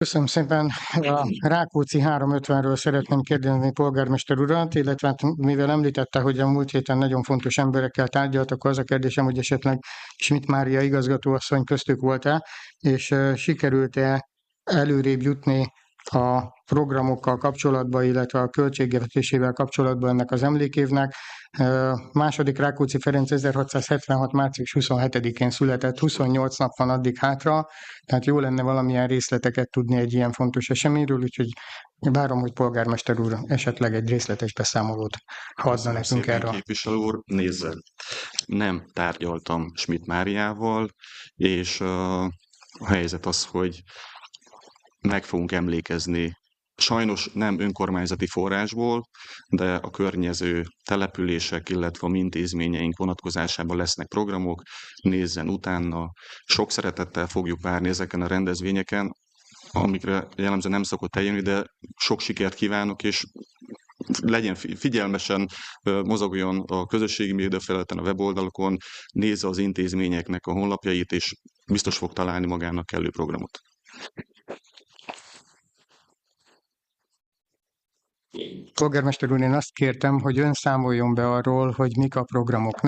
Köszönöm szépen. A Rákóczi 350-ről szeretném kérdezni polgármester urat, illetve hát mivel említette, hogy a múlt héten nagyon fontos emberekkel tárgyaltak, az a kérdésem, hogy esetleg Schmidt Mária igazgatóasszony köztük volt-e, és sikerült-e előrébb jutni a programokkal kapcsolatban, illetve a költségvetésével kapcsolatban ennek az emlékévnek. Második Rákóczi Ferenc 1676. március 27-én született, 28 nap van addig hátra, tehát jó lenne valamilyen részleteket tudni egy ilyen fontos eseményről, úgyhogy várom, hogy polgármester úr esetleg egy részletes beszámolót adna nekünk erről. Képviselő úr, nézze, nem tárgyaltam Schmidt Máriával, és a helyzet az, hogy meg fogunk emlékezni, sajnos nem önkormányzati forrásból, de a környező települések, illetve a mi intézményeink vonatkozásában lesznek programok, nézzen utána. Sok szeretettel fogjuk várni ezeken a rendezvényeken, amikre jellemzően nem szokott eljönni, de sok sikert kívánok, és legyen figyelmesen, mozogjon a közösségi médiafelületen, a weboldalokon, nézze az intézményeknek a honlapjait, és biztos fog találni magának kellő programot. Polgármester úr, én azt kértem, hogy ön számoljon be arról, hogy mik a programok.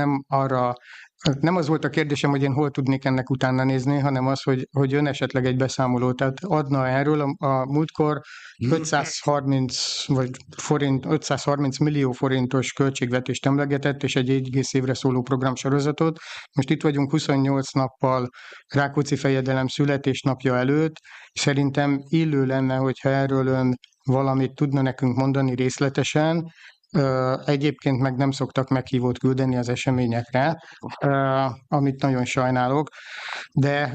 Nem az volt a kérdésem, hogy én hol tudnék ennek utána nézni, hanem az, hogy ön esetleg egy beszámolót tehát adna erről. A múltkor 530 millió forintos költségvetést emlegetett, és egy egész évre szóló programsorozatot. Most itt vagyunk 28 nappal Rákóczi fejedelem születésnapja előtt. Szerintem illő lenne, hogyha erről ön valamit tudna nekünk mondani részletesen. Egyébként meg nem szoktak meghívót küldeni az eseményekre, amit nagyon sajnálok, de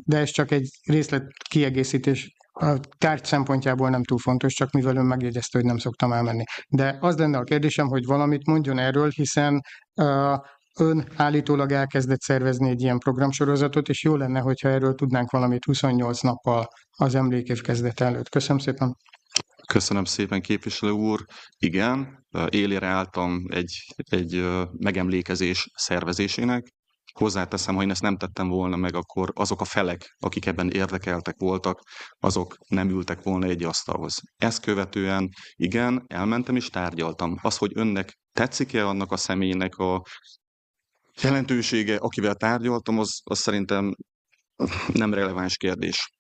ez csak egy részlet kiegészítés. A tárgy szempontjából nem túl fontos, csak mivel ön megjegyezte, hogy nem szoktam elmenni. De az lenne a kérdésem, hogy valamit mondjon erről, hiszen ön állítólag elkezdett szervezni egy ilyen programsorozatot, és jó lenne, hogyha erről tudnánk valamit 28 nappal az emlékév kezdete előtt. Köszönöm szépen. Köszönöm szépen, képviselő úr. Igen, élére álltam egy megemlékezés szervezésének. Hozzáteszem, ha én ezt nem tettem volna meg, akkor azok a felek, akik ebben érdekeltek voltak, azok nem ültek volna egy asztalhoz. Ezt követően igen, elmentem és tárgyaltam. Az, hogy önnek tetszik-e annak a személynek a jelentősége, akivel tárgyaltam, az szerintem nem releváns kérdés.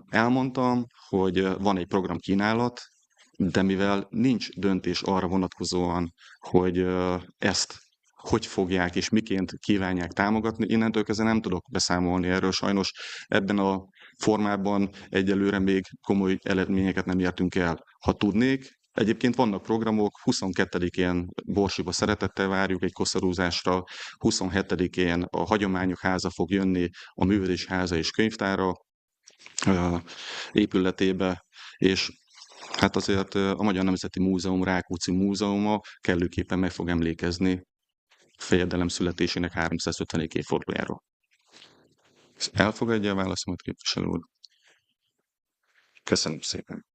Elmondtam, hogy van egy programkínálat, de mivel nincs döntés arra vonatkozóan, hogy ezt hogy fogják és miként kívánják támogatni, innentől kezdve nem tudok beszámolni erről. Sajnos ebben a formában egyelőre még komoly eredményeket nem értünk el. Ha tudnék, egyébként vannak programok, 22-én Borsiba szeretettel várjuk egy koszorúzásra, 27-én a Hagyományok Háza fog jönni a Művelés Háza és Könyvtára épületébe, és hát azért a Magyar Nemzeti Múzeum, Rákóczi Múzeuma kellőképpen meg fog emlékezni fejedelem születésének 350. évfordulójáról. Elfogadja a válaszomat, képviselő úr? Köszönöm szépen.